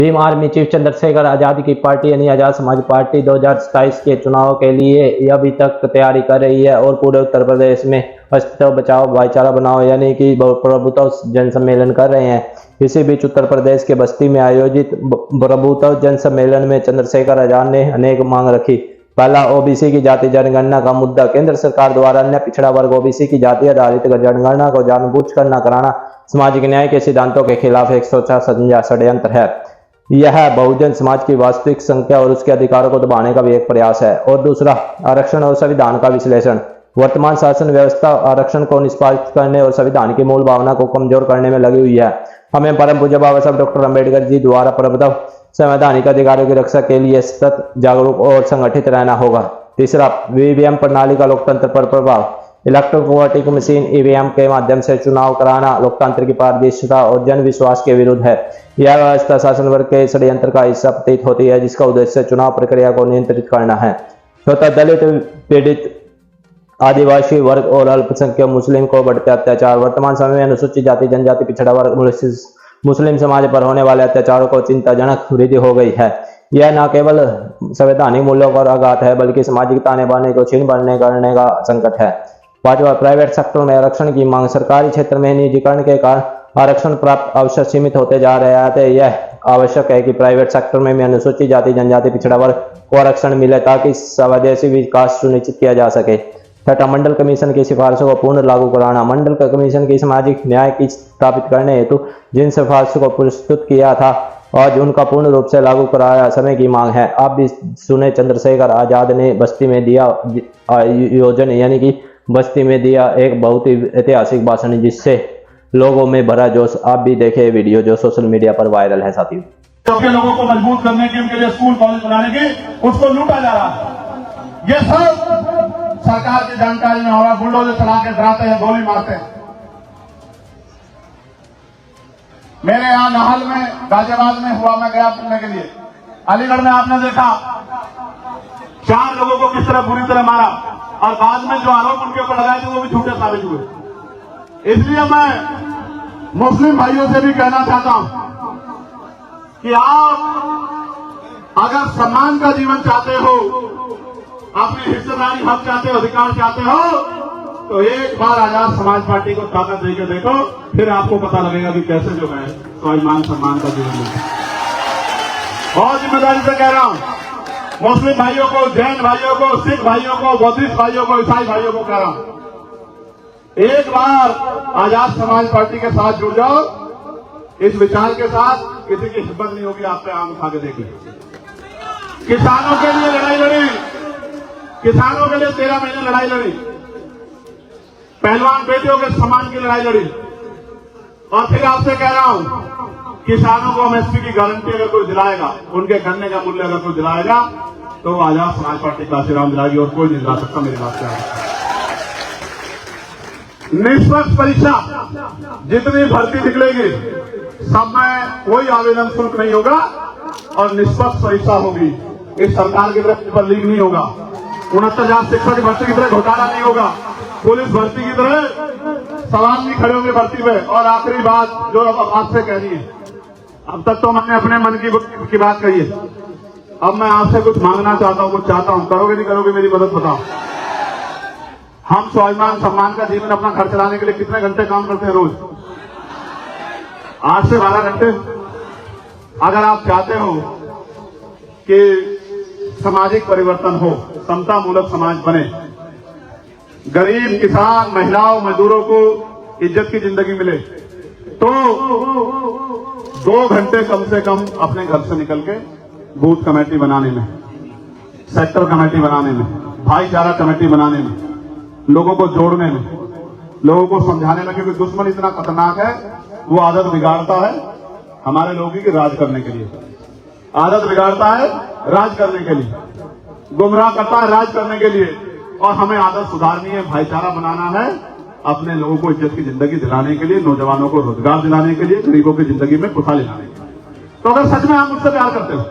Bhim army chief Chandrashekhar Azad की party यानी Azad Samaj party 2027 के चुनाव के लिए अभी तक तैयारी कर रही है और पूरे उत्तर प्रदेश में अस्तित्व बचाओ भाईचारा बनाओ यानी कि प्रभुत्व जन सम्मेलन कर रहे हैं। इसी बीच उत्तर प्रदेश के बस्ती में आयोजित प्रभुत्व जन सम्मेलन में चंद्रशेखर आजाद ने अनेक मांग रखी। पहला, ओबीसी की जाति जनगणना का मुद्दा। केंद्र सरकार द्वारा अन्य पिछड़ा वर्ग ओबीसी की जाति आधारित जनगणना को जानबूझकर न कराना सामाजिक न्याय के सिद्धांतों के खिलाफ एक सोचा समझा षड्यंत्र है। यह बहुजन समाज की वास्तविक संख्या और उसके अधिकारों को दबाने का भी एक प्रयास है। और दूसरा, आरक्षण और संविधान का विश्लेषण। वर्तमान शासन व्यवस्था आरक्षण को निष्पादित करने और संविधान की मूल भावना को कमजोर करने में लगी हुई है। हमें परम पूज्य बाबा साहब डॉक्टर अम्बेडकर जी द्वारा प्रबुद्ध संवैधानिक अधिकारों की रक्षा के लिए सतत जागरूक और संगठित रहना होगा। तीसरा, ईवीएम प्रणाली का लोकतंत्र पर प्रभाव। इलेक्ट्रॉनिक वोटिंग मशीन ईवीएम के माध्यम से चुनाव कराना लोकतंत्र की पारदर्शिता और जन विश्वास के विरुद्ध है। यह व्यवस्था शासन वर्ग के षड्यंत्र का हिस्सा प्रतीत होती है, जिसका उद्देश्य चुनाव प्रक्रिया को नियंत्रित करना है। चौथा, दलित, पीड़ित, आदिवासी वर्ग और अल्पसंख्यक मुस्लिम को बढ़ते अत्याचार। वर्तमान समय में अनुसूचित जाति, जनजाति, पिछड़ा वर्ग, मुस्लिम समाज पर होने वाले अत्याचारों को चिंताजनक वृद्धि हो गई है। यह न केवल संवैधानिक मूल्यों पर आघात है बल्कि सामाजिक ताने बाने को छीन भरने करने का संकट है। पांचवा, प्राइवेट सेक्टर में आरक्षण की मांग। सरकारी क्षेत्र में निजीकरण के कारण आरक्षण प्राप्त अवसर सीमित होते जा रहे हैं। यह आवश्यक है कि प्राइवेट सेक्टर में भी अनुसूचित जाति, जनजाति, पिछड़ा वर्ग को आरक्षण मिले ताकि स्वदेशी विकास सुनिश्चित किया जा सके। छठा, मंडल कमीशन की सिफारिशों को पूर्ण लागू कराना। मंडल कमीशन की सामाजिक न्याय की स्थापित करने हेतु जिन सिफारिशों को प्रस्तुत किया था आज उनका पूर्ण रूप से लागू कराया समय की मांग है। आप भी सुने, चंद्रशेखर आजाद ने बस्ती में दिया आयोजन यानी कि बस्ती में दिया एक बहुत ही ऐतिहासिक भाषण जिससे लोगों में भरा जोश। आप भी देखे वीडियो जो सोशल मीडिया पर वायरल है। साथियों, तो लोगों को मजबूत करने के उनके लिए स्कूल कॉलेज बनाने की उसको लूटा जा रहा है। ये सब सरकार की जानकारी में हो रहा। बुलडोजर चला के डराते हैं, गोली मारते हैं। मेरे यहां नाहल में, गाजियाबाद में हुआ, मैं गया सुनने के लिए। अलीगढ़ में आपने देखा 4 लोगों को किस तरह बुरी तरह मारा और बाद में जो आरोप उनके ऊपर लगाए थे वो भी झूठे साबित हुए। इसलिए मैं मुस्लिम भाइयों से भी कहना चाहता हूं कि आप अगर सम्मान का जीवन चाहते हो, अपनी हिस्सेदारी हक चाहते हो, अधिकार चाहते हो, तो एक बार आजाद समाज पार्टी को ताकत देकर देखो, फिर आपको पता लगेगा कि कैसे जो है स्वाभिमान सम्मान का जीवन मिलता है। बहुत जिम्मेदारी से कह रहा हूं, मुस्लिम भाइयों को, जैन भाइयों को, सिख भाइयों को, बौद्धिस्ट भाइयों को, ईसाई भाइयों को कह रहा हूं, एक बार आजाद समाज पार्टी के साथ जुड़ जाओ। इस विचार के साथ किसी की हिम्मत नहीं होगी आप पे आम उठा के देखें। किसानों के लिए लड़ाई लड़ी, किसानों के लिए 13 महीने लड़ाई लड़ी, पहलवान बेटियों के सम्मान की लड़ाई लड़ी। और फिर आपसे कह रहा हूं, किसानों को एमएसपी की गारंटी अगर कोई दिलाएगा, उनके गन्ने का मूल्य अगर कोई दिलाएगा, तो आजाद समाज पार्टी काशीराम दिलाएगी और कोई नहीं दिला सकता। मेरी बात क्या है? निष्पक्ष परीक्षा, जितनी भर्ती निकलेगी सब में कोई आवेदन शुल्क नहीं होगा और निष्पक्ष परीक्षा होगी। इस सरकार की तरफ पर लीक नहीं होगा। 69,000 शिक्षक की भर्ती की तरह घोटाला नहीं होगा। पुलिस भर्ती की तरह सवाल नहीं खड़े होंगे भर्ती में। और आखिरी बात जो अब आपसे कहनी है, अब तक तो मैंने अपने मन की बात कही है, अब मैं आपसे कुछ मांगना चाहता हूं, कुछ चाहता हूं। करोगे नहीं करोगे मेरी मदद बताओ। हम स्वाभिमान सम्मान का जीवन अपना घर चलाने के लिए कितने घंटे काम करते हैं रोज? 8 से 12 घंटे। अगर आप चाहते हो कि सामाजिक परिवर्तन हो, समता मूलक समाज बने, गरीब, किसान, महिलाओं, मजदूरों को इज्जत की जिंदगी मिले, तो 2 घंटे कम से कम अपने घर से निकल के बूथ कमेटी बनाने में, सेक्टर कमेटी बनाने में, भाईचारा कमेटी बनाने में, लोगों को जोड़ने में, लोगों को समझाने में। क्योंकि दुश्मन इतना खतरनाक है, वो आदत बिगाड़ता है हमारे लोगों की राज करने के लिए, आदत बिगाड़ता है राज करने के लिए, गुमराह करता है राज करने के लिए। और हमें आदत सुधारनी है, भाईचारा बनाना है, अपने लोगों को इज्जत की जिंदगी दिलाने के लिए, नौजवानों को रोजगार दिलाने के लिए, गरीबों की जिंदगी में खुशहाली लाने के लिए। तो अगर सच में आप मुझसे प्यार करते हो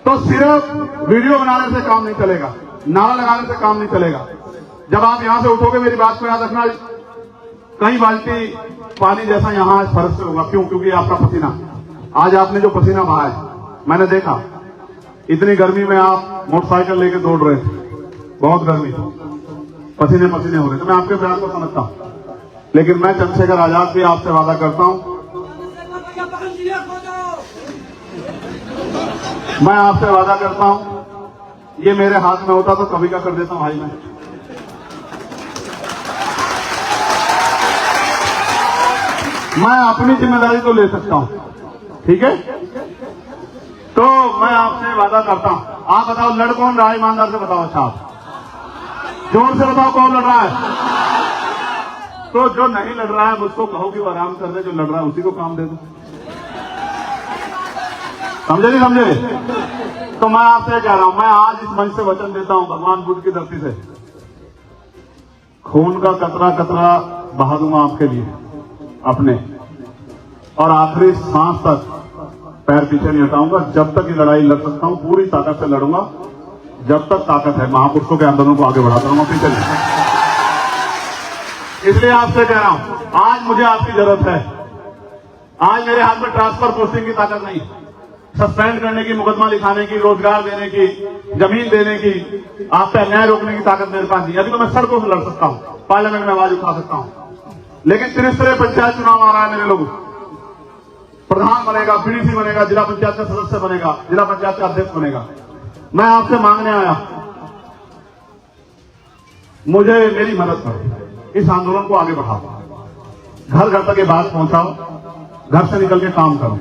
तो सिर्फ वीडियो बनाने से काम नहीं चलेगा, नारा लगाने से काम नहीं चलेगा। जब आप यहां से उठोगे, मेरी बात को याद रखना, कई बाल्टी पानी जैसा यहां फर्श से होगा। क्यों? क्योंकि आपका पसीना। आज आपने जो पसीना बहाया, मैंने देखा इतनी गर्मी में आप मोटरसाइकिल लेके दौड़ रहे थे, बहुत गर्मी, पसीने पसीने हो रहे थे। मैं आपके प्यार को समझता हूं, लेकिन मैं चंद्रशेखर आजाद भी आपसे वादा करता हूं, मैं आपसे वादा करता हूं, ये मेरे हाथ में होता तो कभी का कर देता हूं भाई। मैं अपनी जिम्मेदारी तो ले सकता हूं, ठीक है? तो मैं आपसे वादा करता हूं। आप बताओ लड़ कौन रहा है, ईमानदार से बताओ। अच्छा आप जोर से बताओ कौन लड़ रहा है। तो जो नहीं लड़ रहा है मुझको कहो कि वो आराम कर दे, जो लड़ रहा है उसी को काम दे दो। समझे नहीं समझे? तो मैं आपसे कह रहा हूं, मैं आज इस मंच से वचन देता हूं, भगवान बुद्ध की धरती से, खून का कतरा कतरा बहा दूंगा आपके लिए अपने, और आखिरी सांस तक पैर पीछे नहीं हटाऊंगा। जब तक ये लड़ाई लड़ सकता हूं पूरी ताकत से लड़ूंगा, जब तक ताकत है। महापुरुषों के आंदोलन को आगे बढ़ाता रहूंगा, पीछे नहीं। इसलिए आपसे कह रहा हूं, आज मुझे आपकी जरूरत है। आज मेरे हाथ में ट्रांसफर पोस्टिंग की ताकत नहीं, सस्पेंड करने की, मुकदमा लिखाने की, रोजगार देने की, जमीन देने की, आप पे अन्याय रोकने की ताकत मेरे पास नहीं। अभी तो मैं सड़कों से लड़ सकता हूं, पार्लियामेंट में आवाज उठा सकता हूं, लेकिन त्रिस्तरीय पंचायत चुनाव आ रहा है मेरे लोगों, प्रधान बनेगा, बीडीसी बनेगा, जिला पंचायत का सदस्य बनेगा, जिला पंचायत का अध्यक्ष बनेगा। मैं आपसे मांगने आया, मुझे मेरी मदद करो, इस आंदोलन को आगे बढ़ाओ, घर घर तक ये बात पहुंचाओ, घर से निकल के काम करो।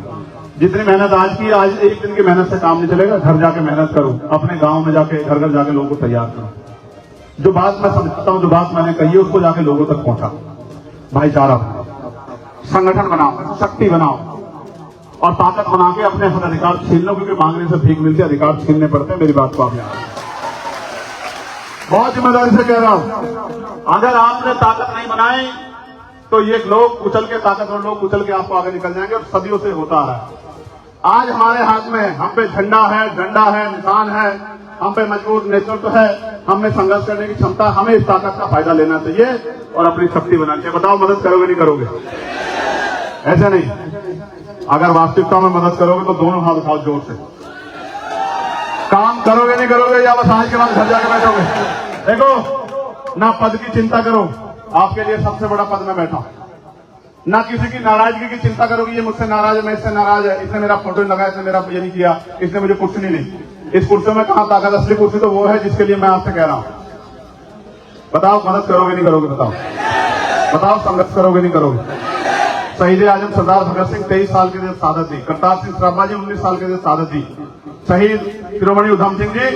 जितनी मेहनत आज की, आज एक दिन की मेहनत से काम नहीं चलेगा, घर जाके मेहनत करो, अपने गांव में जाके घर घर जाके लोगों को तैयार करो। जो बात मैं समझता हूं, जो बात मैंने कही है, उसको जाके लोगों तक पहुंचा। भाईचारा बनाओ, संगठन बनाओ, शक्ति बनाओ और ताकत बना के अपने हर अधिकार छीन लो, क्योंकि मांगने से भीख मिलती है, अधिकार छीनने पड़ते हैं। मेरी बात को आप याद बहुत जिम्मेदारी से कह रहा हूं। अगर आपने ताकत नहीं बनाई तो ये लोग कुचल के, ताकतवर लोग कुचल के आपको आगे निकल जाएंगे, और सदियों से होता आ रहा है। आज हमारे हाथ में, हम पे झंडा है, डंडा है, निशान है, हम पे मजबूत नेतृत्व है, हमें संघर्ष करने की क्षमता, हमें इस ताकत का फायदा लेना चाहिए और अपनी शक्ति बनानी चाहिए। बताओ मदद करोगे नहीं करोगे? ऐसा नहीं, अगर वास्तविकता में मदद करोगे तो दोनों हाथ उठाओ जोर से। काम करोगे नहीं करोगे, या बस आज के बाद घर जाके बैठोगे? देखो, ना पद की चिंता करो, आपके लिए सबसे बड़ा पद में बैठा, ना किसी की नाराजगी की चिंता करोगे, ये मुझसे नाराज है, मैं इससे नाराज है, इसने मेरा फोटो लगाया, इसने मेरा ये नहीं किया, इसने मुझे कुर्सी नहीं दी। इस कुर्सी में कहां ताकत? असली कुर्सी तो वो है जिसके लिए मैं आपसे कह रहा हूं। बताओ मदद करोगे नहीं करोगे? बताओ संघर्ष करोगे नहीं करोगे? शहीद आजम सरदार भगत सिंह 23 साल के लिए शहादत दी, करतार सिंह सराभा जी 19 साल के लिए शहादत दी, शहीद शिरोमणि उधम सिंह जी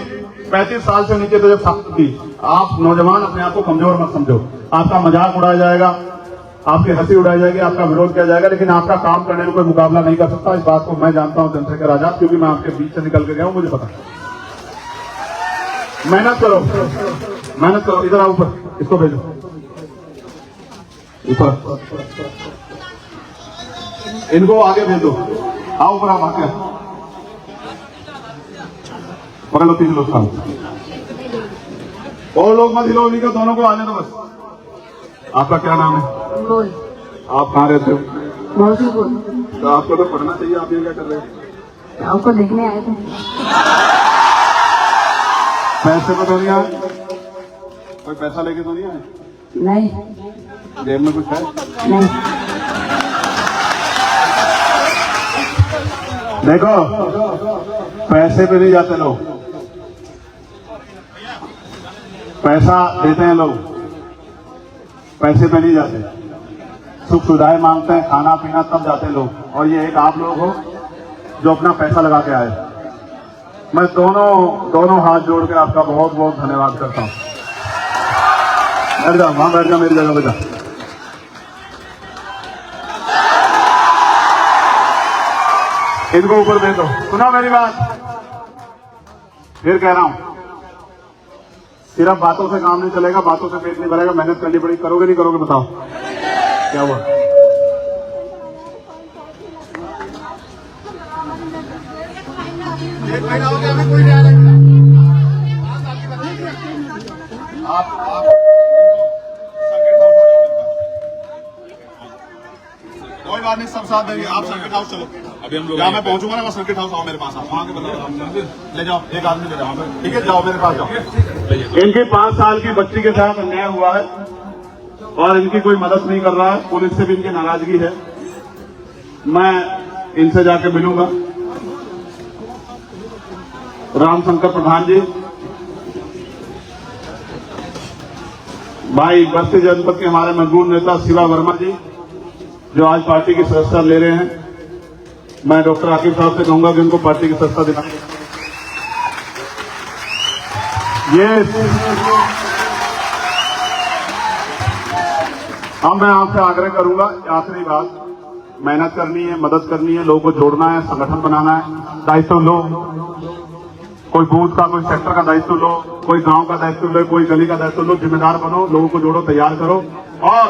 35 साल से नीचे तो जब शहादत दी। आप नौजवान अपने आप को कमजोर मत समझो, आपका मजाक उड़ाया जाएगा, आपकी हंसी उड़ाई जाएगी, आपका विरोध किया जाएगा, लेकिन आपका काम करने में कोई मुकाबला नहीं कर सकता। इस बात को मैं जानता हूं चंद्रशेखर आजाद, क्योंकि मैं आपके बीच से निकल के गया हूं, मुझे पता। मेहनत करो, मेहनत करो। इधर आओ, ऊपर इसको भेजो, ऊपर इनको आगे भेजो। आओ ऊपर, आप आके पकड़ लो, 3 लोग काम, और लोग मत हिलो, इनको दोनों को आने दो बस। आपका क्या नाम है? आप कहाँ रहते हो? तो आपको तो पढ़ना चाहिए, आप ये क्या कर रहे हो? आपको देखने आए थे। पैसे में तो नहीं आए? कोई पैसा लेके तो नहीं आए? नहीं। जेब में कुछ है? नहीं। देखो, पैसे पे नहीं जाते लोग, पैसा देते हैं लोग, पैसे पे नहीं जाते। सुख सुविधाएं मांगते हैं, खाना पीना, तब जाते हैं लोग। और ये एक आप लोग हो जो अपना पैसा लगा के आए। मैं दोनों हाथ जोड़ के आपका बहुत बहुत धन्यवाद करता हूं। बैठ जाओ, वहां बैठ जाओ, मेरी जगह पे जाओ। इनको ऊपर दे दो। सुना मेरी बात? फिर कह रहा हूं, सिर्फ बातों से काम नहीं चलेगा, बातों से पेट नहीं भरेगा, मेहनत करनी पड़ेगी। करोगे नहीं करोगे? बताओ क्या हुआ? एक महीना हो गया, अभी कोई नहीं आया। आप सर्किट हाउस कोई बात नहीं, सब साथ देंगे। आप सर्किट हाउस चलो। अभी हम लोग मैं पहुंचूंगा ना, मैं सर्किट हाउस आओ मेरे पास, आप वहां के बताओ, ले जाओ एक आदमी ले जाओ, ठीक है, जाओ मेरे पास जाओ। इनकी 5 साल की बच्ची के साथ अन्याय हुआ है और इनकी कोई मदद नहीं कर रहा है, पुलिस से भी इनकी नाराजगी है। मैं इनसे जाके मिलूंगा। रामशंकर प्रधान जी, भाई बस्ती जनपद के हमारे मजबूर नेता शिवा वर्मा जी, जो आज पार्टी की सदस्यता ले रहे हैं, मैं डॉक्टर आकिब साहब से कहूंगा कि उनको पार्टी की सदस्यता दिलाएं। ये अब मैं आपसे आग्रह करूंगा, आखिरी बात, मेहनत करनी है, मदद करनी है, लोगों को जोड़ना है, संगठन बनाना है, दायित्व लो, कोई बूथ का, कोई सेक्टर का दायित्व लो, कोई गांव का दायित्व लो, कोई गली का दायित्व लो, जिम्मेदार बनो, लोगों को जोड़ो, तैयार करो और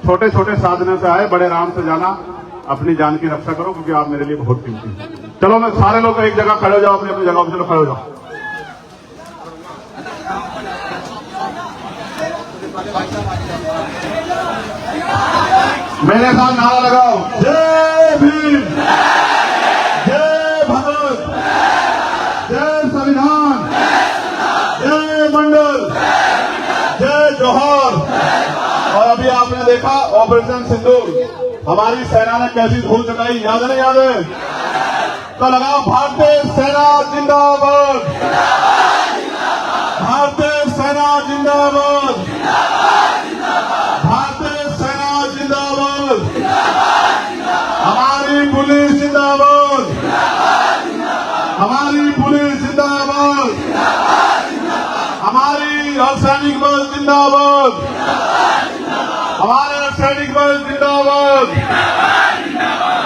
छोटे छोटे साधनों से आए, बड़े आराम से जाना, अपनी जान की रक्षा करो, क्योंकि आप मेरे लिए बहुत कीमती हैं। चलो मैं सारे लोग एक जगह खड़े हो जाओ, अपनी अपनी जगह पर चलो खड़े हो जाओ। मेरे साथ नारा लगाओ, जय भीम, जय भारत, जय संविधान, जय मंडल, जय जोहर। और अभी आपने देखा ऑपरेशन सिंदूर, हमारी सेना ने कैसी धूल चटाई, याद है नहीं याद है? तो लगाओ, भारतीय सेना जिंदाबाद, भारतीय सेना जिंदाबाद, भारतीय सेना जिंदाबाद, हमारी पुलिस जिंदाबाद, हमारी पुलिस जिंदाबाद, हमारी अर्धसैनिक बल जिंदाबाद, हमारे अर्धसैनिक बल जिंदाबाद,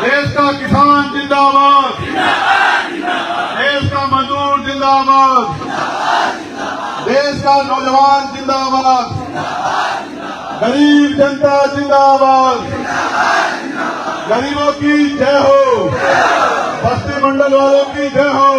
देश का किसान जिंदाबाद, देश का मजदूर जिंदाबाद, देश का नौजवान जिंदाबाद, गरीब जनता जिंदाबाद, गरीबों की जय हो, बस्ती मंडल वालों की जय हो।